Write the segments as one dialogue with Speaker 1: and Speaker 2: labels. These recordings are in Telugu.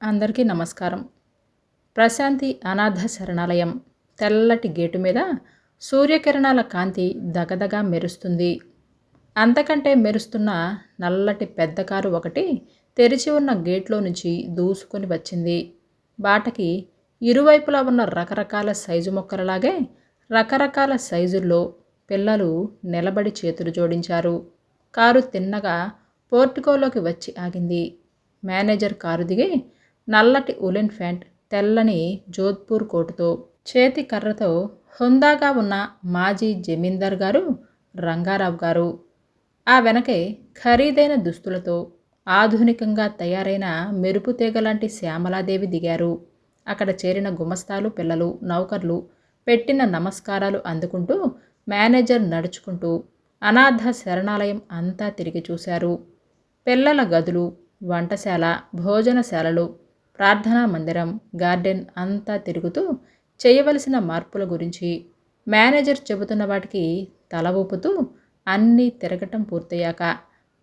Speaker 1: అందరికీ నమస్కారం. ప్రశాంతి అనాథ శరణాలయం తెల్లటి గేటు మీద సూర్యకిరణాల కాంతి దగదగా మెరుస్తుంది. అంతకంటే మెరుస్తున్న నల్లటి పెద్ద కారు ఒకటి తెరిచి ఉన్న గేట్లో నుంచి దూసుకొని వచ్చింది. బాటకి ఇరువైపులా ఉన్న రకరకాల సైజు మొక్కలలాగే రకరకాల సైజుల్లో పిల్లలు నిలబడి చేతులు జోడించారు. కారు తిన్నగా పోర్టికోలోకి వచ్చి ఆగింది. మేనేజర్ కారు దిగి నల్లటి ఉలెన్ ప్యాంట్, తెల్లని జోధ్పూర్ కోటుతో, చేతి కర్రతో హుందాగా ఉన్న మాజీ జమీందార్ గారు రంగారావు గారు. ఆ వెనకే ఖరీదైన దుస్తులతో ఆధునికంగా తయారైన మెరుపు తీగలాంటి శ్యామలాదేవి దిగారు. అక్కడ చేరిన గుమస్తాలు, పిల్లలు, నౌకర్లు పెట్టిన నమస్కారాలు అందుకుంటూ మేనేజర్ నడుచుకుంటూ అనాథ శరణాలయం అంతా తిరిగి చూశారు. పిల్లల గదులు, వంటశాల, భోజనశాలలు, ప్రార్థనా మందిరం, గార్డెన్ అంతా తిరుగుతూ చేయవలసిన మార్పుల గురించి మేనేజర్ చెబుతున్న వాటికి తల ఊపుతూ అన్నీ తిరగటం పూర్తయ్యాక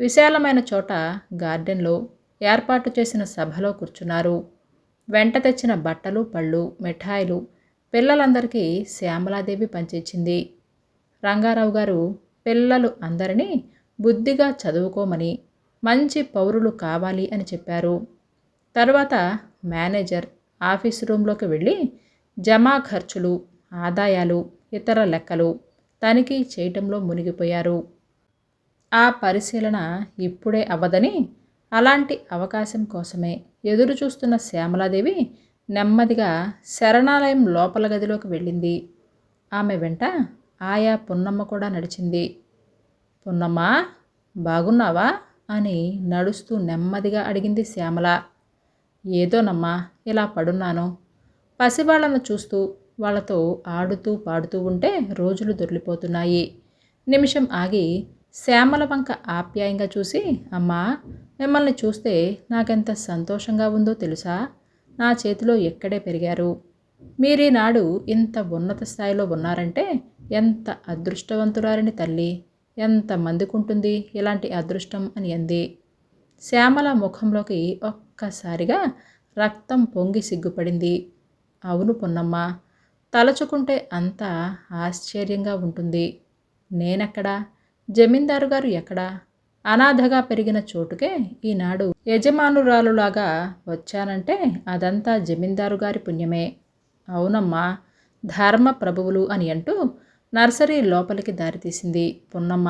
Speaker 1: విశాలమైన చోట గార్డెన్లో ఏర్పాటు చేసిన సభలో కూర్చున్నారు. వెంట తెచ్చిన బట్టలు, పళ్ళు, మిఠాయిలు పిల్లలందరికీ శ్యామలాదేవి పంచిచ్చింది. రంగారావు గారు పిల్లలు అందరినీ బుద్ధిగా చదువుకోమని, మంచి పౌరులు కావాలి అని చెప్పారు. తర్వాత మేనేజర్ ఆఫీస్ రూంలోకి వెళ్ళి జమా ఖర్చులు, ఆదాయాలు, ఇతర లెక్కలు తనిఖీ చేయటంలో మునిగిపోయారు. ఆ పరిశీలన ఇప్పుడే అవ్వదని, అలాంటి అవకాశం కోసమే ఎదురు చూస్తున్న శ్యామలాదేవి నెమ్మదిగా శరణాలయం లోపల గదిలోకి వెళ్ళింది. ఆమె వెంట ఆయా పున్నమ్మ కూడా నడిచింది. పున్నమ్మ, బాగున్నావా అని నడుస్తూ నెమ్మదిగా అడిగింది శ్యామల. ఏదోనమ్మా, ఇలా పడున్నాను. పసివాళ్లను చూస్తూ వాళ్ళతో ఆడుతూ పాడుతూ ఉంటే రోజులు దొర్లిపోతున్నాయి. నిమిషం ఆగి శ్యామల వంక ఆప్యాయంగా చూసి, అమ్మా, మిమ్మల్ని చూస్తే నాకెంత సంతోషంగా ఉందో తెలుసా? నా చేతిలో ఎక్కడే పెరిగారు. మీరీనాడు ఇంత ఉన్నత స్థాయిలో ఉన్నారంటే ఎంత అదృష్టవంతురారిని తల్లి. ఎంతమందికుంటుంది ఇలాంటి అదృష్టం అని అంది. శ్యామల ముఖంలోకి ఒక్కసారిగా రక్తం పొంగి సిగ్గుపడింది. అవును పున్నమ్మ, తలచుకుంటే అంతా ఆశ్చర్యంగా ఉంటుంది. నేనెక్కడా? జమీందారు గారు ఎక్కడా? అనాథగా పెరిగిన చోటుకే ఈనాడు యజమానురాలులాగా వచ్చానంటే అదంతా జమీందారు గారి పుణ్యమే. అవునమ్మా, ధర్మ ప్రభువులు అని అంటూ నర్సరీ లోపలికి దారితీసింది పున్నమ్మ.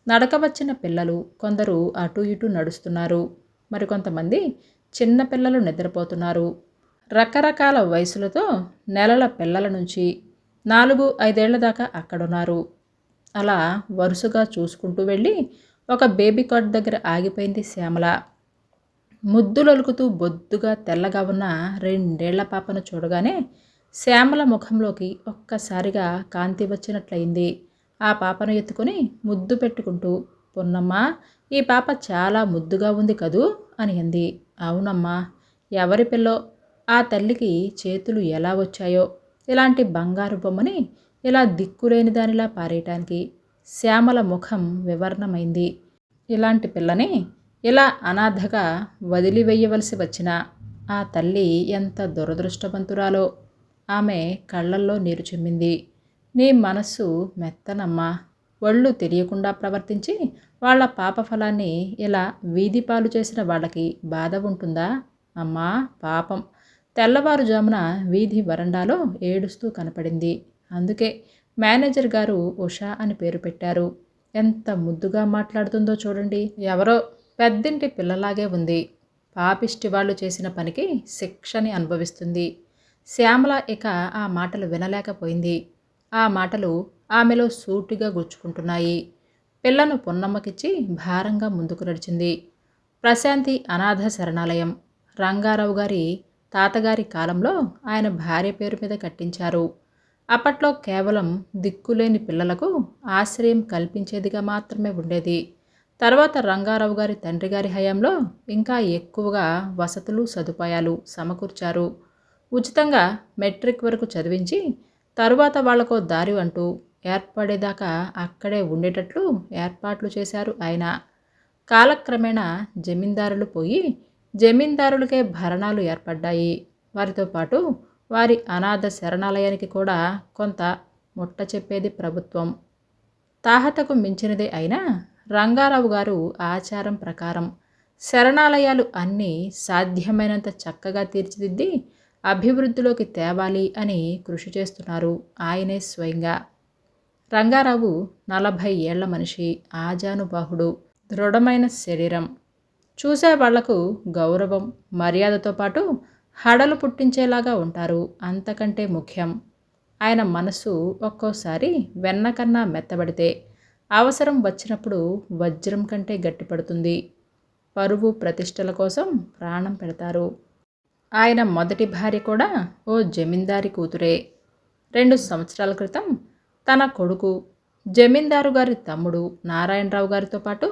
Speaker 1: నడక వచ్చిన పిల్లలు కొందరు అటూ ఇటూ నడుస్తున్నారు. మరికొంతమంది చిన్నపిల్లలు నిద్రపోతున్నారు. రకరకాల వయసులతో నెలల పిల్లల నుంచి 4-5 ఏళ్ల దాకా అక్కడున్నారు. అలా వరుసగా చూసుకుంటూ వెళ్ళి ఒక బేబీ కాట్ దగ్గర ఆగిపోయింది శ్యామల. ముద్దులొలుకుతూ బొద్దుగా తెల్లగా ఉన్న 2 ఏళ్ల పాపను చూడగానే శ్యామల ముఖంలోకి ఒక్కసారిగా కాంతి వచ్చినట్లయింది. ఆ పాపను ఎత్తుకుని ముద్దు పెట్టుకుంటూ, పున్నమ్మా, ఈ పాప చాలా ముద్దుగా ఉంది కదూ అని అంది. అవునమ్మా, ఎవరి పిల్లో? ఆ తల్లికి చేతులు ఎలా వచ్చాయో ఇలాంటి బంగారు బొమ్మని ఇలా దిక్కులేని దానిలా పారేయటానికి. శ్యామల ముఖం వివర్ణమైంది. ఇలాంటి పిల్లని ఇలా అనాథగా వదిలివేయవలసి వచ్చిన ఆ తల్లి ఎంత దురదృష్టవంతురాలో. ఆమె కళ్ళల్లో నీరు చిమ్మింది. నీ మనస్సు మెత్తనమ్మా. ఒళ్ళు తెలియకుండా ప్రవర్తించి వాళ్ళ పాప ఫలాన్ని ఇలా వీధి పాలు చేసిన వాళ్ళకి బాధ ఉంటుందా? అమ్మా పాపం. తెల్లవారుజామున వీధి వరండాలో ఏడుస్తూ కనపడింది. అందుకే మేనేజర్ గారు ఉషా అని పేరు పెట్టారు. ఎంత ముద్దుగా మాట్లాడుతుందో చూడండి. ఎవరో పెద్దింటి పిల్లలాగే ఉంది. పాపిష్టి వాళ్ళు చేసిన పనికి శిక్షని అనుభవిస్తుంది. శ్యామల ఇక ఆ మాటలు వినలేకపోయింది. ఆ మాటలు ఆమెలో సూటిగా గుచ్చుకుంటున్నాయి. పిల్లను పున్నమ్మకిచ్చి భారంగా ముందుకు నడిచింది. ప్రశాంతి అనాథ శరణాలయం రంగారావు గారి తాతగారి కాలంలో ఆయన భార్య పేరు మీద కట్టించారు. అప్పట్లో కేవలం దిక్కులేని పిల్లలకు ఆశ్రయం కల్పించేదిగా మాత్రమే ఉండేది. తర్వాత రంగారావు గారి తండ్రి గారి హయాంలో ఇంకా ఎక్కువగా వసతులు, సదుపాయాలు సమకూర్చారు. ఉచితంగా మెట్రిక్ వరకు చదివించి తరువాత వాళ్లకో దారి అంటూ ఏర్పడేదాకా అక్కడే ఉండేటట్లు ఏర్పాట్లు చేశారు ఆయన. కాలక్రమేణా జమీందారులు పోయి జమీందారులకే భరణాలు ఏర్పడ్డాయి. వారితో పాటు వారి అనాథ శరణాలయానికి కూడా కొంత ముట్ట చెప్పేది ప్రభుత్వం. తాహతకు మించినదే అయినా రంగారావు గారు ఆచారం ప్రకారం శరణాలయాలు అన్నీ సాధ్యమైనంత చక్కగా తీర్చిదిద్ది అభివృద్ధిలోకి తేవాలి అని కృషి చేస్తున్నారు ఆయనే స్వయంగా. రంగారావు 40 ఏళ్ల మనిషి, ఆజానుబాహుడు, దృఢమైన శరీరం. చూసేవాళ్లకు గౌరవం, మర్యాదతో పాటు హడలు పుట్టించేలాగా ఉంటారు. అంతకంటే ముఖ్యం, ఆయన మనసు ఒక్కోసారి వెన్న కన్నా మెత్తబడితే అవసరం వచ్చినప్పుడు వజ్రం కంటే గట్టిపడుతుంది. పరువు ప్రతిష్టల కోసం ప్రాణం పెడతారు. ఆయన మొదటి భార్య కూడా ఓ జమీందారి కూతురే. 2 సంవత్సరాల క్రితం తన కొడుకు జమీందారు గారి తమ్ముడు నారాయణరావు గారితో పాటు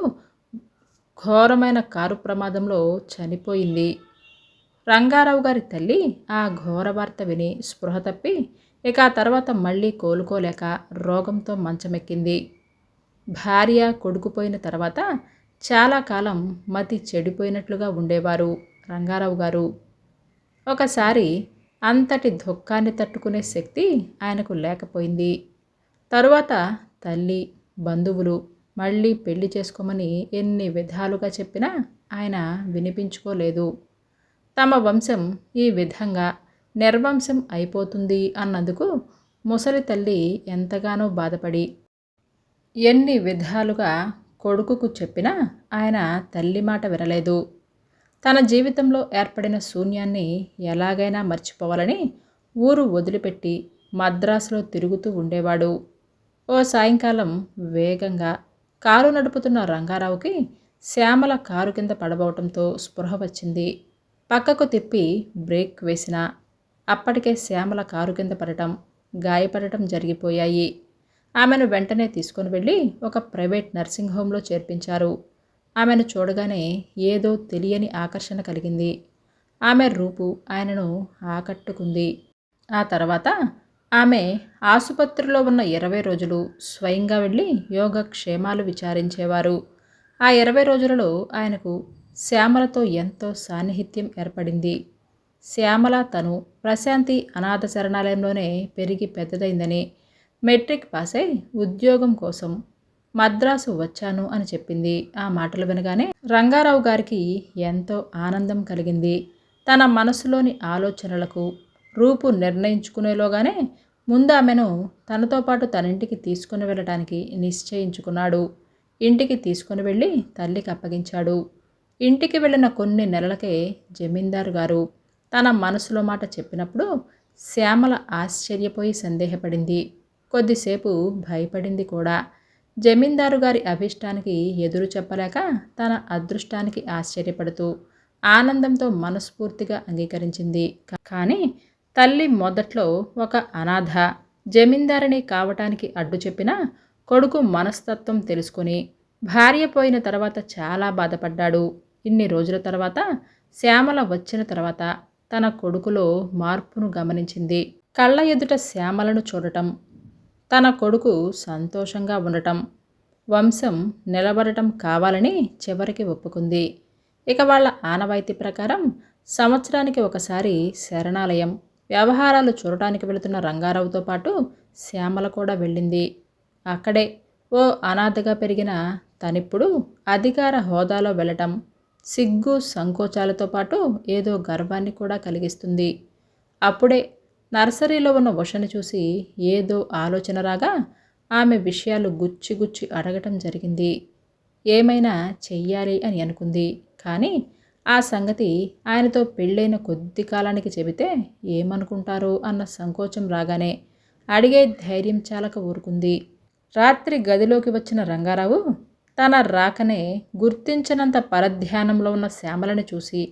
Speaker 1: ఘోరమైన కారు ప్రమాదంలో చనిపోయింది. రంగారావు గారి తల్లి ఆ ఘోర వార్త విని స్పృహ తప్పి ఇక ఆ తర్వాత మళ్ళీ కోలుకోలేక రోగంతో మంచమెక్కింది. భార్య కొడుకు పోయిన తర్వాత చాలా కాలం మతి చెడిపోయినట్లుగా ఉండేవారు రంగారావు గారు. ఒకసారి అంతటి దుఃఖాన్ని తట్టుకునే శక్తి ఆయనకు లేకపోయింది. తరువాత తల్లి, బంధువులు మళ్ళీ పెళ్లి చేసుకోమని ఎన్ని విధాలుగా చెప్పినా ఆయన వినిపించుకోలేదు. తమ వంశం ఈ విధంగా నిర్వంశం అయిపోతుంది అన్నందుకు ముసలి తల్లి ఎంతగానో బాధపడి ఎన్ని విధాలుగా కొడుకుకు చెప్పినా ఆయన తల్లి మాట వినలేదు. తన జీవితంలో ఏర్పడిన శూన్యాన్ని ఎలాగైనా మర్చిపోవాలని ఊరు వదిలిపెట్టి మద్రాసులో తిరుగుతూ ఉండేవాడు. ఓ సాయంకాలం వేగంగా కారు నడుపుతున్న రంగారావుకి శ్యామల కారు కింద పడబోవటంతో స్పృహ వచ్చింది. పక్కకు తిప్పి బ్రేక్ వేసినా అప్పటికే శ్యామల కారు కింద పడటం, గాయపడటం జరిగిపోయాయి. ఆమెను వెంటనే తీసుకుని వెళ్ళి ఒక ప్రైవేట్ నర్సింగ్ హోంలో చేర్పించారు. ఆమెను చూడగానే ఏదో తెలియని ఆకర్షణ కలిగింది. ఆమె రూపు ఆయనను ఆకట్టుకుంది. ఆ తర్వాత ఆమె ఆసుపత్రిలో ఉన్న 20 రోజులు స్వయంగా వెళ్ళి యోగక్షేమాలు విచారించేవారు. ఆ 20 రోజులలో ఆయనకు శ్యామలతో ఎంతో సాన్నిహిత్యం ఏర్పడింది. శ్యామల తను ప్రశాంతి అనాథ శరణాలయంలోనే పెరిగి పెద్దదైందని, మెట్రిక్ పాస్ అయి ఉద్యోగం కోసం మద్రాసు వచ్చాను అని చెప్పింది. ఆ మాటలు వినగానే రంగారావు గారికి ఎంతో ఆనందం కలిగింది. తన మనసులోని ఆలోచనలకు రూపు నిర్ణయించుకునేలోగానే ముందు ఆమెను తనతో పాటు తన ఇంటికి తీసుకుని వెళ్ళటానికి నిశ్చయించుకున్నాడు. ఇంటికి తీసుకుని వెళ్ళి తల్లికి అప్పగించాడు. ఇంటికి వెళ్ళిన కొన్ని నెలలకే జమీందారు గారు తన మనసులో మాట చెప్పినప్పుడు శ్యామల ఆశ్చర్యపోయి సందేహపడింది. కొద్దిసేపు భయపడింది కూడా. జమీందారు గారి అభిష్టానికి ఎదురు చెప్పలేక తన అదృష్టానికి ఆశ్చర్యపడుతూ ఆనందంతో మనస్ఫూర్తిగా అంగీకరించింది. కానీ తల్లి మొదట్లో ఒక అనాథ జమీందారిని కావటానికి అడ్డు చెప్పినా కొడుకు మనస్తత్వం తెలుసుకొని భార్య పోయిన తర్వాత చాలా బాధపడ్డాడు. ఇన్ని రోజుల తర్వాత శ్యామల వచ్చిన తర్వాత తన కొడుకులో మార్పును గమనించింది. కళ్ళ ఎదుట శ్యామలను చూడటం, తన కొడుకు సంతోషంగా ఉండటం, వంశం నిలబడటం కావాలని చివరికి ఒప్పుకుంది. ఇక వాళ్ళ ఆనవాయితీ ప్రకారం సంవత్సరానికి ఒకసారి శరణాలయం వ్యవహారాలు చూడటానికి వెళుతున్న రంగారావుతో పాటు శ్యామల కూడా వెళ్ళింది. అక్కడే ఓ అనాథగా పెరిగిన తనిప్పుడు అధికార హోదాలో వెళ్ళటం సిగ్గు సంకోచాలతో పాటు ఏదో గర్వాన్ని కూడా కలిగిస్తుంది. అప్పుడే నర్సరీలో ఉన్న ఉషని చూసి ఏదో ఆలోచన రాగా ఆమె విషయాలు గుచ్చి గుచ్చి అడగటం జరిగింది. ఏమైనా చెయ్యాలి అని అనుకుంది. కానీ ఆ సంగతి ఆయనతో పెళ్ళైన కొద్ది కాలానికి చెబితే ఏమనుకుంటారో అన్న సంకోచం రాగానే అడిగే ధైర్యం చాలక ఊరుకుంది. రాత్రి గదిలోకి వచ్చిన రంగారావు తన రాకనే గుర్తించనంత పరధ్యానంలో ఉన్న శ్యామలని చూసి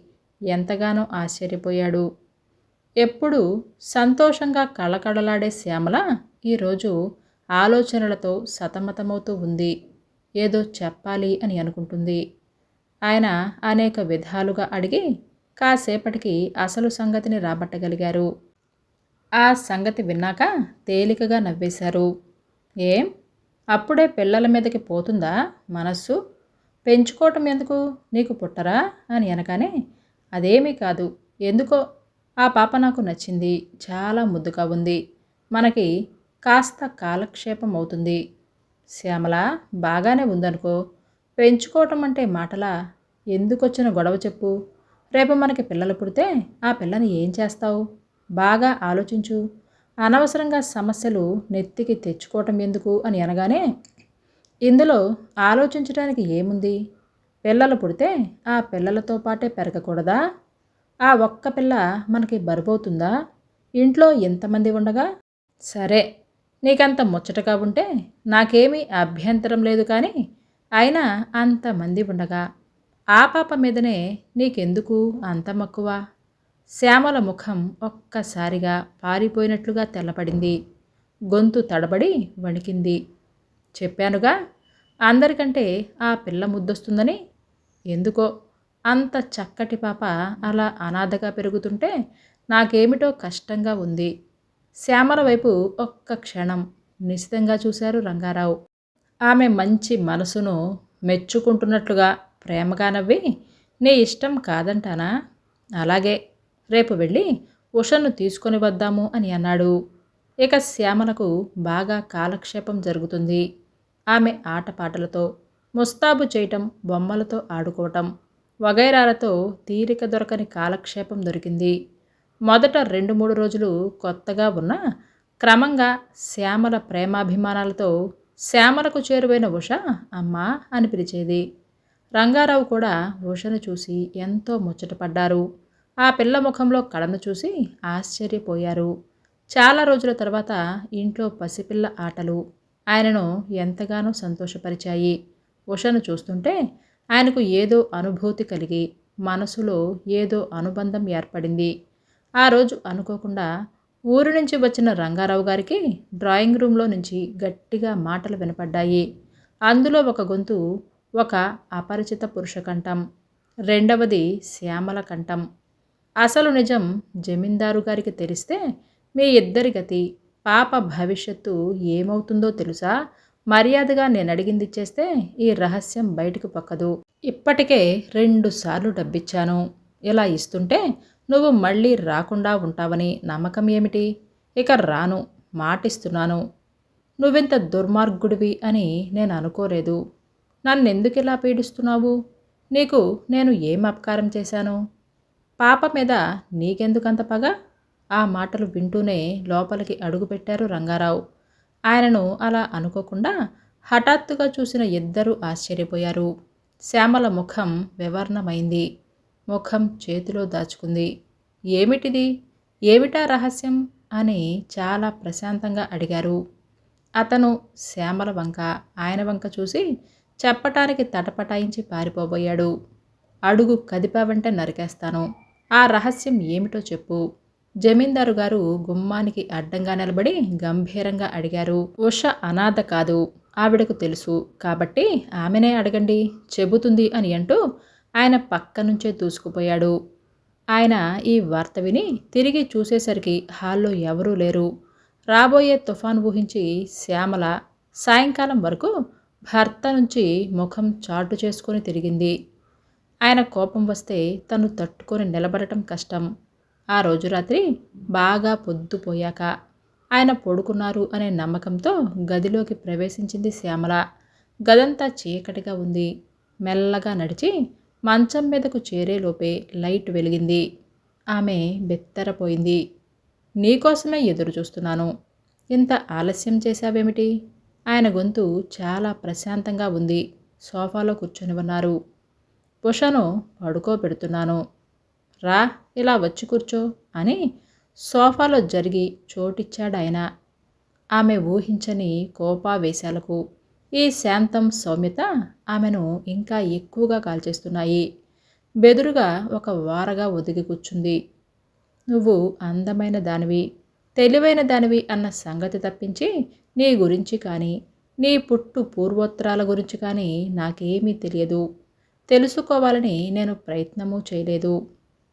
Speaker 1: ఎంతగానో ఆశ్చర్యపోయాడు. ఎప్పుడూ సంతోషంగా కళకళలాడే శ్యామల ఈరోజు ఆలోచనలతో సతమతమవుతూ ఉంది. ఏదో చెప్పాలి అని అనుకుంటుంది. ఆయన అనేక విధాలుగా అడిగి కాసేపటికి అసలు సంగతిని రాబట్టగలిగారు. ఆ సంగతి విన్నాక తేలికగా నవ్వేశారు. ఏం, అప్పుడే పిల్లల మీదకి పోతుందా మనస్సు? పెంచుకోవటం ఎందుకు, నీకు పుట్టరా అని అనగానే అదేమీ కాదు. ఎందుకో ఆ పాప నాకు నచ్చింది. చాలా ముద్దుగా ఉంది. మనకి కాస్త కాలక్షేపం అవుతుంది. శ్యామల బాగానే ఉందనుకో. పెంచుకోవటం అంటే మాటలా? ఎందుకొచ్చిన గొడవ చెప్పు. రేపు మనకి పిల్లలు పుడితే ఆ పిల్లని ఏం చేస్తావు? బాగా ఆలోచించు. అనవసరంగా సమస్యలు నెత్తికి తెచ్చుకోవటం ఎందుకు అని అనగానే, ఇందులో ఆలోచించడానికి ఏముంది? పిల్లలు పుడితే ఆ పిల్లలతో పాటే పెరగకూడదా? ఆ ఒక్క పిల్ల మనకి బరువవుతుందా? ఇంట్లో ఎంతమంది ఉండగా? సరే, నీకంత ముచ్చటగా ఉంటే నాకేమీ అభ్యంతరం లేదు కానీ, అయినా అంతమంది ఉండగా ఆ పాప మీదనే నీకెందుకు అంత మక్కువ? శ్యామల ముఖం ఒక్కసారిగా పారిపోయినట్లుగా తెల్లపడింది. గొంతు తడబడి వణికింది. చెప్పానుగా, అందరికంటే ఆ పిల్ల ముద్దొస్తుందని. ఎందుకో అంత చక్కటి పాప అలా అనాథగా పెరుగుతుంటే నాకేమిటో కష్టంగా ఉంది. శ్యామల వైపు ఒక్క క్షణం నిశితంగా చూశారు రంగారావు. ఆమె మంచి మనసును మెచ్చుకుంటున్నట్లుగా ప్రేమగా నవ్వి, నీ ఇష్టం కాదంటానా? అలాగే, రేపు వెళ్ళి ఉషను తీసుకొని వద్దాము అని అన్నాడు. ఇక శ్యామలకు బాగా కాలక్షేపం జరుగుతుంది. ఆమె ఆటపాటలతో, ముస్తాబు చేయటం, బొమ్మలతో ఆడుకోవటం వగైరాలతో తీరిక దొరకని కాలక్షేపం దొరికింది. మొదట 2-3 రోజులు కొత్తగా ఉన్నా క్రమంగా శ్యామల ప్రేమాభిమానాలతో శ్యామలకు చేరువైన ఉష అమ్మా అని పిలిచేది. రంగారావు కూడా ఉషను చూసి ఎంతో ముచ్చటపడ్డారు. ఆ పిల్ల ముఖంలో కళను చూసి ఆశ్చర్యపోయారు. చాలా రోజుల తర్వాత ఇంట్లో పసిపిల్ల ఆటలు ఆయనను ఎంతగానో సంతోషపరిచాయి. ఉషను చూస్తుంటే ఆయనకు ఏదో అనుభూతి కలిగి మనసులో ఏదో అనుబంధం ఏర్పడింది. ఆ రోజు అనుకోకుండా ఊరు నుంచి వచ్చిన రంగారావు గారికి డ్రాయింగ్ రూమ్లో నుంచి గట్టిగా మాటలు వినపడ్డాయి. అందులో ఒక గొంతు ఒక అపరిచిత పురుష కంఠం, రెండవది శ్యామల కంఠం. అసలు నిజం జమీందారు గారికి తెలిస్తే మీ ఇద్దరి గతి, పాప భవిష్యత్తు ఏమవుతుందో తెలుసా? మర్యాదగా నేను అడిగింది ఇచ్చేస్తే ఈ రహస్యం బయటకు పొక్కదు. ఇప్పటికే 2 సార్లు డబ్బిచ్చాను. ఇలా ఇస్తుంటే నువ్వు మళ్ళీ రాకుండా ఉంటావని నమ్మకం ఏమిటి? ఇక రాను, మాటిస్తున్నాను. నువ్వింత దుర్మార్గుడివి అని నేను అనుకోలేదు. నన్నెందుకిలా పీడిస్తున్నావు? నీకు నేను ఏం అపకారం చేశాను? పాప మీద నీకెందుకంత పగ? ఆ మాటలు వింటూనే లోపలికి అడుగుపెట్టారు రంగారావు. ఆయనను అలా అనుకోకుండా హఠాత్తుగా చూసిన ఇద్దరూ ఆశ్చర్యపోయారు. శ్యామల ముఖం వివర్ణమైంది. ముఖం చేతిలో దాచుకుంది. ఏమిటిది? ఏమిటా రహస్యం? అని చాలా ప్రశాంతంగా అడిగారు. అతను శ్యామల వంక, ఆయన వంక చూసి చెప్పటానికి తటపటాయించి పారిపోబోయాడు. అడుగు కదిపావంటే నరికేస్తాను. ఆ రహస్యం ఏమిటో చెప్పు. జమీందారు గారు గుమ్మానికి అడ్డంగా నిలబడి గంభీరంగా అడిగారు. ఉష అనాథ కాదు, ఆవిడకు తెలుసు. కాబట్టి ఆమెనే అడగండి, చెబుతుంది అని అంటూ ఆయన పక్క నుంచే దూసుకుపోయాడు. ఆయన ఈ వార్త విని తిరిగి చూసేసరికి హాల్లో ఎవరూ లేరు. రాబోయే తుఫాను ఊహించి శ్యామల సాయంకాలం వరకు భర్త నుంచి ముఖం చాటు చేసుకొని తిరిగింది. ఆయన కోపం వస్తే తను తట్టుకొని నిలబడటం కష్టం. ఆ రోజు రాత్రి బాగా పొద్దుపోయాక ఆయన పడుకున్నారు అనే నమ్మకంతో గదిలోకి ప్రవేశించింది శ్యామల. గదంతా చీకటిగా ఉంది. మెల్లగా నడిచి మంచం మీదకు చేరేలోపే లైట్ వెలిగింది. ఆమె బెత్తరపోయింది. నీకోసమే ఎదురు చూస్తున్నాను. ఇంత ఆలస్యం చేశావేమిటి? ఆయన గొంతు చాలా ప్రశాంతంగా ఉంది. సోఫాలో కూర్చొని ఉన్నారు. ఉషను పడుకోబెడుతున్నాను. రా, ఇలా వచ్చి కూర్చో అని సోఫాలో జరిగి చోటిచ్చాడాయన. ఆమె ఊహించని కోపావేశాలకు ఈ శాంతం సౌమ్యత ఆమెను ఇంకా ఎక్కువగా కాల్చేస్తున్నాయి. బెదురుగా ఒక వారగా ఒదిగి కూర్చుంది. నువ్వు అందమైన దానివి, తెలివైన దానివి అన్న సంగతి తప్పించి నీ గురించి కానీ, నీ పుట్టు పూర్వోత్తరాల గురించి కానీ నాకేమీ తెలియదు. తెలుసుకోవాలని నేను ప్రయత్నమూ చేయలేదు.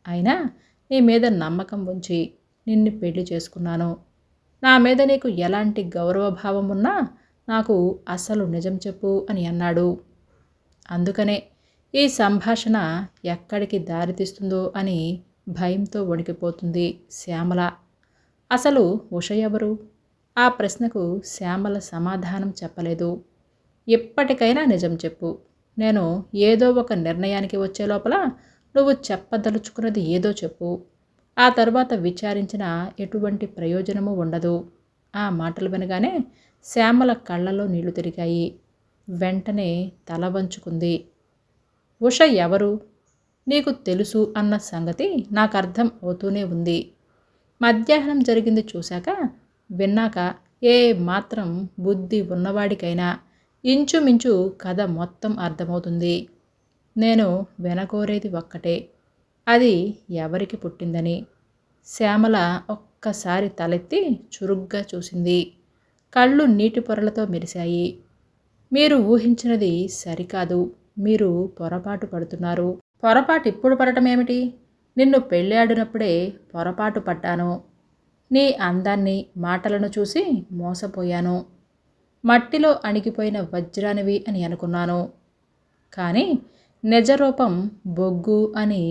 Speaker 1: అయినా నీ మీద నమ్మకం ఉంచి నిన్ను పెళ్లి చేసుకున్నాను. నా మీద నీకు ఎలాంటి గౌరవభావం ఉన్నా నాకు అసలు నిజం చెప్పు అని అన్నాడు. అందుకనే ఈ సంభాషణ ఎక్కడికి దారితీస్తుందో అని భయంతో వణికిపోతుంది శ్యామల. అసలు ఉష ఎవరు? ఆ ప్రశ్నకు శ్యామల సమాధానం చెప్పలేదు. ఇప్పటికైనా నిజం చెప్పు. నేను ఏదో ఒక నిర్ణయానికి వచ్చే లోపల నువ్వు చెప్పదలుచుకున్నది ఏదో చెప్పు. ఆ తరువాత విచారించిన ఎటువంటి ప్రయోజనము ఉండదు. ఆ మాటలు వినగానే శ్యామల కళ్ళలో నీళ్లు తిరిగాయి. వెంటనే తల వంచుకుంది. ఉష ఎవరు? నీకు తెలుసు అన్న సంగతి నాకు అర్థం అవుతూనే ఉంది. మధ్యాహ్నం జరిగింది చూశాక విన్నాక ఏ మాత్రం బుద్ధి ఉన్నవాడికైనా ఇంచుమించు కథ మొత్తం అర్థమవుతుంది. నేను వినకోరేది ఒక్కటే, అది ఎవరికి పుట్టిందని. శ్యామల ఒక్కసారి తలెత్తి చురుగ్గా చూసింది. కళ్ళు నీటి పొరలతో మెరిశాయి. మీరు ఊహించినది సరికాదు. మీరు పొరపాటు పడుతున్నారు. పొరపాటు ఇప్పుడు పడటమేమిటి? నిన్ను పెళ్ళాడినప్పుడే పొరపాటు పడ్డాను. నీ అందాన్ని, మాటలను చూసి మోసపోయాను. మట్టిలో అణిగిపోయిన వజ్రానివి అని అనుకున్నాను. కానీ నిజరూపం బొగ్గు అని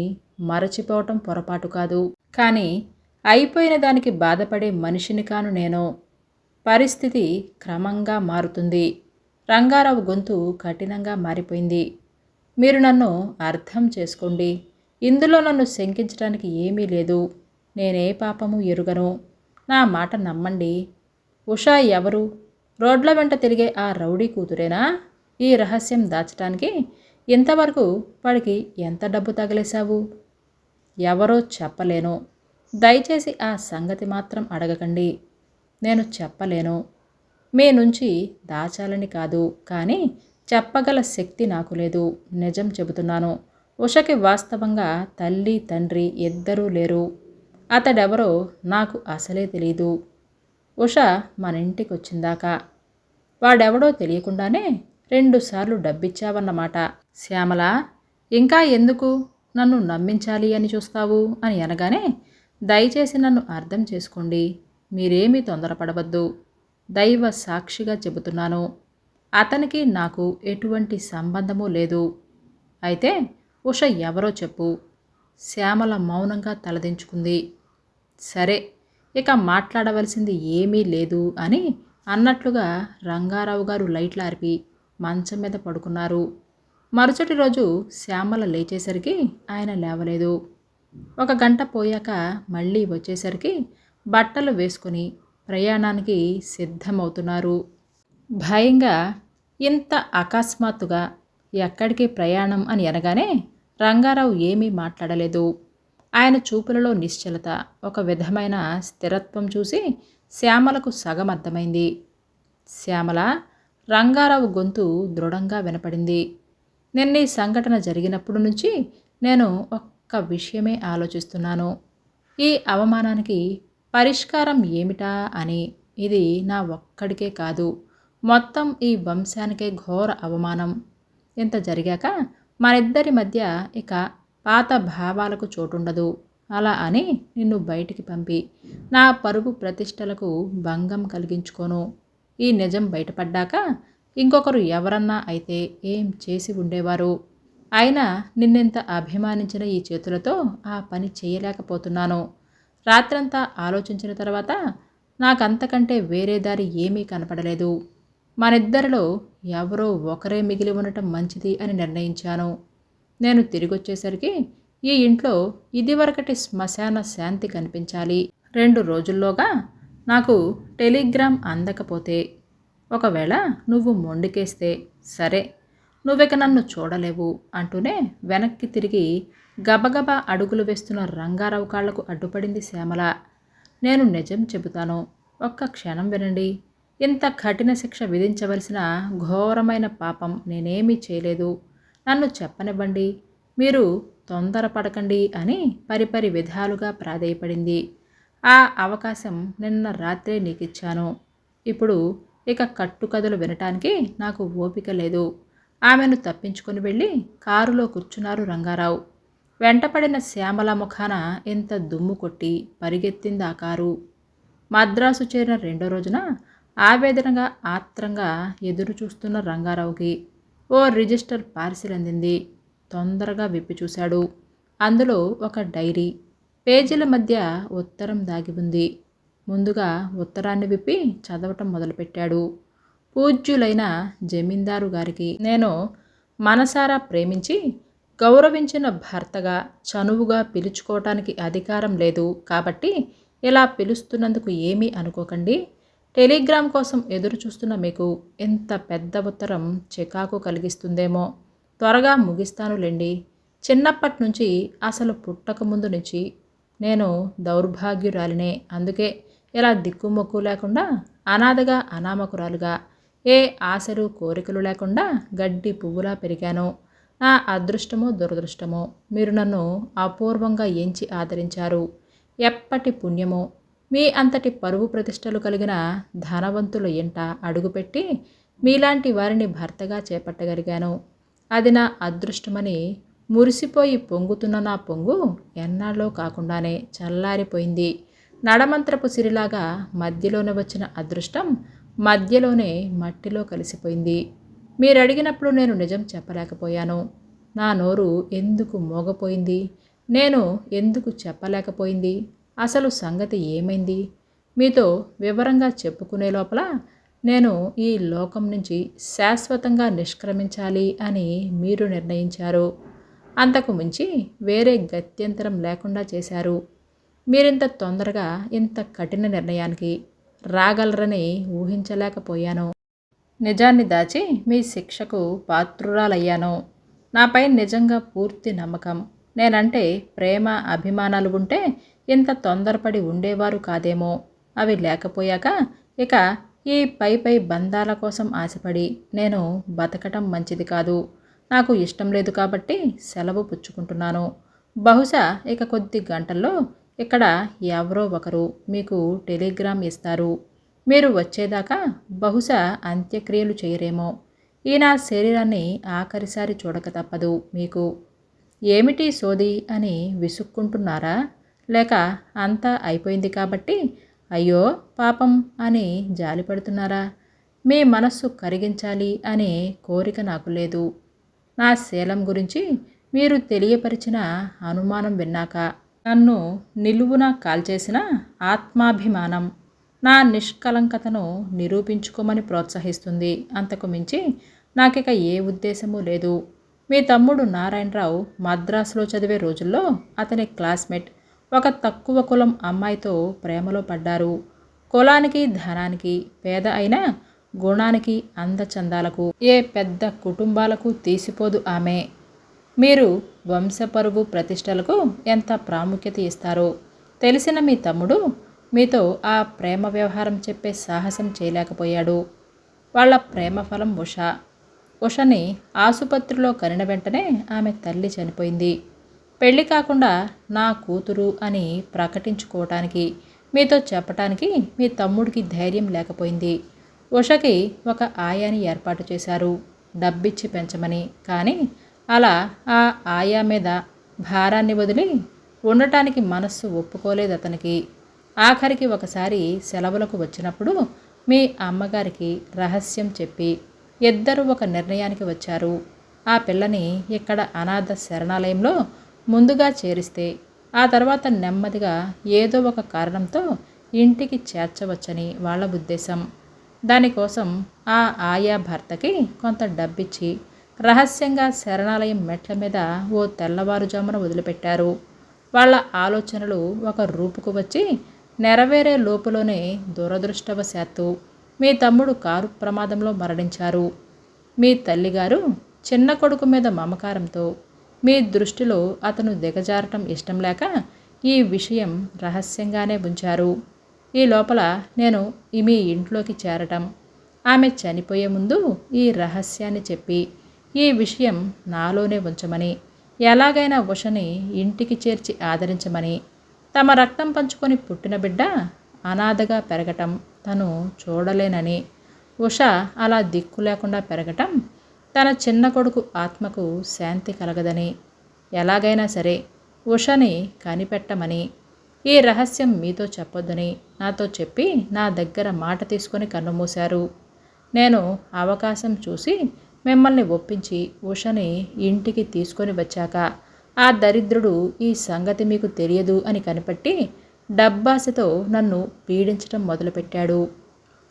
Speaker 1: మరచిపోవటం పొరపాటు కాదు. కానీ అయిపోయిన దానికి బాధపడే మనిషిని కాను నేను. పరిస్థితి క్రమంగా మారుతుంది. రంగారావు గొంతు కఠినంగా మారిపోయింది. మీరు నన్ను అర్థం చేసుకోండి. ఇందులో నన్ను శంకించడానికి ఏమీ లేదు. నేనే పాపము ఎరుగను. నా మాట నమ్మండి. ఉషా ఎవరు? రోడ్ల వెంట తిరిగే ఆ రౌడీ కూతురేనా? ఈ రహస్యం దాచటానికి ఇంతవరకు వాడికి ఎంత డబ్బు తగిలేశావు? ఎవరో చెప్పలేను. దయచేసి ఆ సంగతి మాత్రం అడగకండి. నేను చెప్పలేను. మీ నుంచి దాచాలని కాదు, కానీ చెప్పగల శక్తి నాకు లేదు. నిజం చెబుతున్నాను. ఉషకి వాస్తవంగా తల్లి తండ్రి ఇద్దరూ లేరు. అతడెవరో నాకు అసలే తెలీదు. ఉష మన ఇంటికి వచ్చిందాక వాడెవడో తెలియకుండానే 2 సార్లు డబ్బిచ్చావన్నమాట. శ్యామల, ఇంకా ఎందుకు నన్ను నమ్మించాలి అని చూస్తావు అని అనగానే, దయచేసి నన్ను అర్థం చేసుకోండి. మీరేమీ తొందరపడవద్దు. దైవ సాక్షిగా చెబుతున్నాను. అతనికి నాకు ఎటువంటి సంబంధమూ లేదు. అయితే ఉష ఎవరో చెప్పు. శ్యామల మౌనంగా తలదించుకుంది. సరే, ఇక మాట్లాడవలసింది ఏమీ లేదు అని అన్నట్లుగా రంగారావు గారు లైట్లు ఆర్పి మంచం మీద పడుకున్నారు. మరుసటి రోజు శ్యామల లేచేసరికి ఆయన లేవలేదు. 1 గంట పోయాక మళ్ళీ వచ్చేసరికి బట్టలు వేసుకొని ప్రయాణానికి సిద్ధమవుతున్నారు. భయంగా, ఇంత అకస్మాత్తుగా ఎక్కడికి ప్రయాణం అని అనగానే రంగారావు ఏమీ మాట్లాడలేదు. ఆయన చూపులలో నిశ్చలత, ఒక విధమైన స్థిరత్వం చూసి శ్యామలకు సగం అర్థమైంది. శ్యామల, రంగారావు గొంతు దృఢంగా వినపడింది. నిన్న ఈ సంఘటన జరిగినప్పుడు నుంచి నేను ఒక్క విషయమే ఆలోచిస్తున్నాను. ఈ అవమానానికి పరిష్కారం ఏమిటా అని. ఇది నా ఒక్కడికే కాదు, మొత్తం ఈ వంశానికే ఘోర అవమానం. ఇంత జరిగాక మనిద్దరి మధ్య ఇక పాత భావాలకు చోటుండదు. అలా అని నిన్ను బయటికి పంపి నా పరువు ప్రతిష్టలకు భంగం కలిగించుకోను. ఈ నిజం బయటపడ్డాక ఇంకొకరు ఎవరన్నా అయితే ఏం చేసి ఉండేవారు. అయినా నిన్నెంత అభిమానించిన ఈ చేతులతో ఆ పని చేయలేకపోతున్నాను. రాత్రంతా ఆలోచించిన తర్వాత నాకంతకంటే వేరే దారి ఏమీ కనపడలేదు. మనిద్దరిలో ఎవరో ఒకరే మిగిలి ఉండటం మంచిది అని నిర్ణయించాను. నేను తిరిగొచ్చేసరికి ఈ ఇంట్లో ఇదివరకటి శ్మశాన శాంతి కనిపించాలి. 2 రోజుల్లోగా నాకు టెలిగ్రామ్ అందకపోతే, ఒకవేళ నువ్వు మొండికేస్తే సరే, నువ్విక నన్ను చూడలేవు అంటూనే వెనక్కి తిరిగి గబగబా అడుగులు వేస్తున్న రంగారావు కాళ్లకు అడ్డుపడింది శ్యామల. నేను నిజం చెబుతాను, ఒక్క క్షణం వినండి. ఇంత కఠిన శిక్ష విధించవలసిన ఘోరమైన పాపం నేనేమీ చేయలేదు. నన్ను చెప్పనివ్వండి. మీరు తొందరపడకండి అని పరిపరి విధాలుగా ప్రాధేయపడింది. ఆ అవకాశం నిన్న రాత్రే నీకిచ్చాను. ఇప్పుడు ఇక కట్టుకథలు వినటానికి నాకు ఓపిక లేదు. ఆమెను తప్పించుకొని వెళ్ళి కారులో కూర్చున్నారు రంగారావు. వెంటపడిన శ్యామల ముఖాన ఎంత దుమ్ము కొట్టి పరిగెత్తింది ఆ కారు. మద్రాసు చేరిన 2వ రోజున ఆవేదనగా ఆత్రంగా ఎదురు చూస్తున్న రంగారావుకి ఓ రిజిస్టర్ పార్సిల్ అందింది. తొందరగా విప్పి చూశాడు. అందులో ఒక డైరీ, పేజీల మధ్య ఉత్తరం దాగి ఉంది. ముందుగా ఉత్తరాన్ని విప్పి చదవటం మొదలుపెట్టాడు. పూజ్యులైన జమీందారు గారికి నేను మనసారా ప్రేమించి గౌరవించిన భర్తగా చనువుగా పిలుచుకోవటానికి అధికారం లేదు కాబట్టి ఇలా పిలుస్తున్నందుకు ఏమీ అనుకోకండి. టెలిగ్రామ్ కోసం ఎదురు చూస్తున్న మీకు ఎంత పెద్ద ఉత్తరం చికాకు కలిగిస్తుందేమో. త్వరగా ముగిస్తానులేండి. చిన్నప్పటి నుంచి, అసలు పుట్టక ముందు నుంచి నేను దౌర్భాగ్యురాలినే. అందుకే ఇలా దిక్కుమొక్కు లేకుండా, అనాథగా అనామకురాలుగా, ఏ ఆశలు కోరికలు లేకుండా గడ్డి పువ్వులా పెరిగాను. నా అదృష్టమో దురదృష్టమో మీరు నన్ను అపూర్వంగా ఎంచి ఆదరించారు. ఎప్పటి పుణ్యమో మీ అంతటి పరువు ప్రతిష్టలు కలిగిన ధనవంతుల ఇంట అడుగుపెట్టి మీలాంటి వారిని భర్తగా చేపట్టగలిగాను. అది నా అదృష్టమని మురిసిపోయి పొంగుతున్న నా పొంగు ఎన్నాళ్ళో కాకుండానే చల్లారిపోయింది. నడమంత్రపు సిరిలాగా మధ్యలోనే వచ్చిన అదృష్టం మధ్యలోనే మట్టిలో కలిసిపోయింది. మీరడిగినప్పుడు నేను నిజం చెప్పలేకపోయాను. నా నోరు ఎందుకు మోగపోయింది? నేను ఎందుకు చెప్పలేకపోయింది? అసలు సంగతి ఏమైంది? మీతో వివరంగా చెప్పుకునే లోపల నేను ఈ లోకం నుంచి శాశ్వతంగా నిష్క్రమించాలి అని మీరు నిర్ణయించారు. అంతకు మించి వేరే గత్యంతరం లేకుండా చేశారు. మీరింత తొందరగా ఇంత కఠిన నిర్ణయానికి రాగలరని ఊహించలేకపోయాను. నిజాన్ని దాచి మీ శిక్షకు పాత్రురాలయ్యాను. నాపై నిజంగా పూర్తి నమ్మకం, నేనంటే ప్రేమ అభిమానాలు ఉంటే ఇంత తొందరపడి ఉండేవారు కాదేమో. అవి లేకపోయాక ఇక ఈ పై బంధాల కోసం ఆశపడి నేను బతకటం మంచిది కాదు. నాకు ఇష్టం లేదు కాబట్టి సెలవు పుచ్చుకుంటున్నాను. బహుశా ఇక కొద్ది గంటల్లో ఇక్కడ ఎవరో ఒకరు మీకు టెలిగ్రామ్ ఇస్తారు. మీరు వచ్చేదాకా బహుశా అంత్యక్రియలు చేయరేమో. ఈ నా శరీరాన్ని ఆఖరిసారి చూడక తప్పదు మీకు. ఏమిటి సోది అని విసుక్కుంటున్నారా? లేక అంతా అయిపోయింది కాబట్టి అయ్యో పాపం అని జాలిపడుతున్నారా? మీ మనస్సు కరిగించాలి అనే కోరిక నాకు లేదు. నా శీలం గురించి మీరు తెలియపరిచిన అనుమానం విన్నాక నన్ను నిలువున కాల్చేసిన ఆత్మాభిమానం నా నిష్కలంకతను నిరూపించుకోమని ప్రోత్సహిస్తుంది. అంతకు మించి నాకిక ఏ ఉద్దేశమూ లేదు. మీ తమ్ముడు నారాయణరావు మద్రాసులో చదివే రోజుల్లో అతని క్లాస్మేట్ ఒక తక్కువ కులం అమ్మాయితో ప్రేమలో పడ్డారు. కులానికి ధనానికి పేద అయినా గుణానికి అందచందాలకు ఏ పెద్ద కుటుంబాలకు తీసిపోదు ఆమె. మీరు వంశపరువు ప్రతిష్టలకు ఎంత ప్రాముఖ్యత ఇస్తారో తెలిసిన మీ తమ్ముడు మీతో ఆ ప్రేమ వ్యవహారం చెప్పే సాహసం చేయలేకపోయాడు. వాళ్ళ ప్రేమ ఫలం ఉష. ఉషని ఆసుపత్రిలో కనిన వెంటనే ఆమె తల్లి చనిపోయింది. పెళ్లి కాకుండా నా కూతురు అని ప్రకటించుకోవటానికి, మీతో చెప్పటానికి మీ తమ్ముడికి ధైర్యం లేకపోయింది. ఉషకి ఒక ఆయాని ఏర్పాటు చేశారు డబ్బిచ్చి పెంచమని. కానీ అలా ఆ ఆయా మీద భారాన్ని వదిలి ఉండటానికి మనస్సు ఒప్పుకోలేదు అతనికి. ఆఖరికి ఒకసారి సెలవులకు వచ్చినప్పుడు మీ అమ్మగారికి రహస్యం చెప్పి ఇద్దరు ఒక నిర్ణయానికి వచ్చారు. ఆ పిల్లని ఇక్కడ అనాథ శరణాలయంలో ముందుగా చేరిస్తే ఆ తర్వాత నెమ్మదిగా ఏదో ఒక కారణంతో ఇంటికి చేర్చవచ్చని వాళ్ళ ఉద్దేశం. దానికోసం ఆ ఆయా భర్తకి కొంత డబ్బిచ్చి రహస్యంగా శరణాలయం మెట్ల మీద ఓ తెల్లవారుజామున వదిలిపెట్టారు. వాళ్ళ ఆలోచనలు ఒక రూపుకు వచ్చి నెరవేరే లోపులోనే దురదృష్టవశాత్తు మీ తమ్ముడు కారు ప్రమాదంలో మరణించారు. మీ తల్లిగారు చిన్న కొడుకు మీద మమకారంతో మీ దృష్టిలో అతను దిగజారటం ఇష్టం లేక ఈ విషయం రహస్యంగానే ఉంచారు. ఈ లోపల నేను మీ ఇంట్లోకి చేరటం, ఆమె చనిపోయే ముందు ఈ రహస్యాన్ని చెప్పి ఈ విషయం నాలోనే ఉంచమని, ఎలాగైనా ఉషని ఇంటికి చేర్చి ఆదరించమని, తమ రక్తం పంచుకొని పుట్టిన బిడ్డ అనాథగా పెరగటం తను చూడలేనని, ఉష అలా దిక్కు లేకుండా పెరగటం తన చిన్న కొడుకు ఆత్మకు శాంతి కలగదని, ఎలాగైనా సరే ఉషని కనిపెట్టమని, ఈ రహస్యం మీతో చెప్పొద్దని నాతో చెప్పి నా దగ్గర మాట తీసుకొని కన్నుమూశారు. నేను అవకాశం చూసి మిమ్మల్ని ఒప్పించి ఉషని ఇంటికి తీసుకొని వచ్చాక ఆ దరిద్రుడు ఈ సంగతి మీకు తెలియదు అని కనిపెట్టి డబ్బాసతో నన్ను పీడించటం మొదలుపెట్టాడు.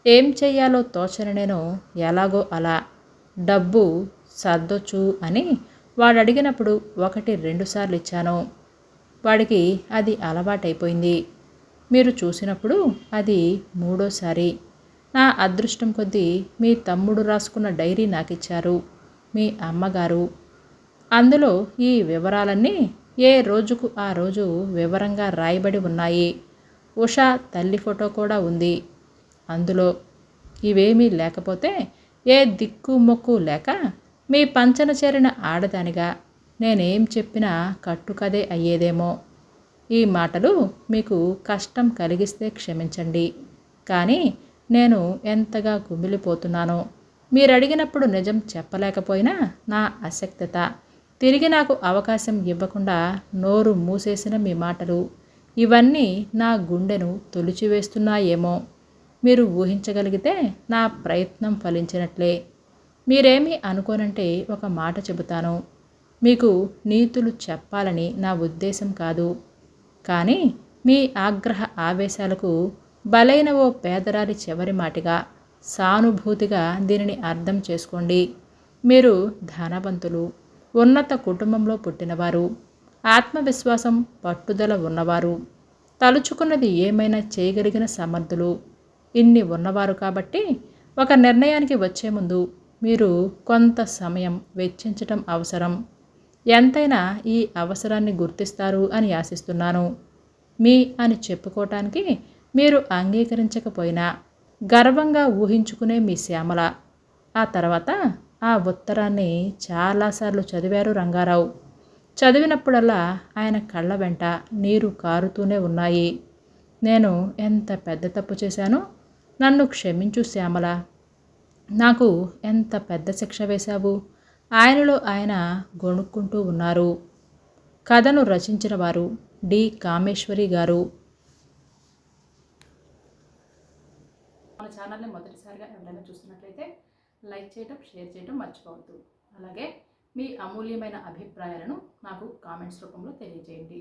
Speaker 1: ఏం చెయ్యాలో తోచని నేను ఎలాగో అలా డబ్బు సర్దొచ్చు అని వాడడిగినప్పుడు 1, 2 సార్లు ఇచ్చాను. వాడికి అది అలవాటైపోయింది. మీరు చూసినప్పుడు అది 3వ సారి. నా అదృష్టం కొద్దీ మీ తమ్ముడు రాసుకున్న డైరీ నాకిచ్చారు మీ అమ్మగారు. అందులో ఈ వివరాలన్నీ ఏ రోజుకు ఆ రోజు వివరంగా రాయబడి ఉన్నాయి. ఉషా తల్లి ఫోటో కూడా ఉంది అందులో. ఇవేమీ లేకపోతే ఏ దిక్కు మొక్కు లేక మీ పంచన చేరిన ఆడదానిగా నేనేం చెప్పినా కట్టుకదే అయ్యేదేమో. ఈ మాటలు మీకు కష్టం కలిగిస్తే క్షమించండి. కానీ నేను ఎంతగా కుమిలిపోతున్నానో. మీరడిగినప్పుడు నిజం చెప్పలేకపోయినా నా అశక్తత, తిరిగి నాకు అవకాశం ఇవ్వకుండా నోరు మూసేసిన మీ మాటలు, ఇవన్నీ నా గుండెను తొలిచివేస్తున్నాయేమో. మీరు ఊహించగలిగితే నా ప్రయత్నం ఫలించినట్లే. మీరేమీ అనుకోనంటే ఒక మాట చెబుతాను. మీకు నీతులు చెప్పాలని నా ఉద్దేశం కాదు. కానీ మీ ఆగ్రహ ఆవేశాలకు బలైన ఓ పేదరాలి చివరి మాటిగా, సానుభూతిగా దీనిని అర్థం చేసుకోండి. మీరు ధనవంతులు, ఉన్నత కుటుంబంలో పుట్టినవారు, ఆత్మవిశ్వాసం పట్టుదల ఉన్నవారు, తలుచుకున్నది ఏమైనా చేయగలిగిన సమర్థులు. ఇన్ని ఉన్నవారు కాబట్టి ఒక నిర్ణయానికి వచ్చే ముందు మీరు కొంత సమయం వెచ్చించటం అవసరం. ఎంతైనా ఈ అవసరాన్ని గుర్తిస్తారు అని ఆశిస్తున్నాను. మీ అని చెప్పుకోవటానికి మీరు అంగీకరించకపోయినా గర్వంగా ఊహించుకునే మీ శ్యామల. ఆ తర్వాత ఆ ఉత్తరాన్ని చాలాసార్లు చదివారు రంగారావు. చదివినప్పుడల్లా ఆయన కళ్ళ వెంట నీరు కారుతూనే ఉన్నాయి. నేను ఎంత పెద్ద తప్పు చేశానో నన్ను క్షమించు శ్యామల. నాకు ఎంత పెద్ద శిక్ష వేశావు. ఆయనలో ఆయన గొణుక్కుంటూ ఉన్నారు. కథను రచించిన వారు డి. కామేశ్వరి గారు. మన ఛానల్ని మొదటిసారిగా ఎవరైనా చూస్తున్నట్లయితే లైక్ చేయటం, షేర్ చేయటం మర్చిపోవద్దు. అలాగే మీ అమూల్యమైన అభిప్రాయాలను నాకు కామెంట్స్ రూపంలో తెలియజేయండి.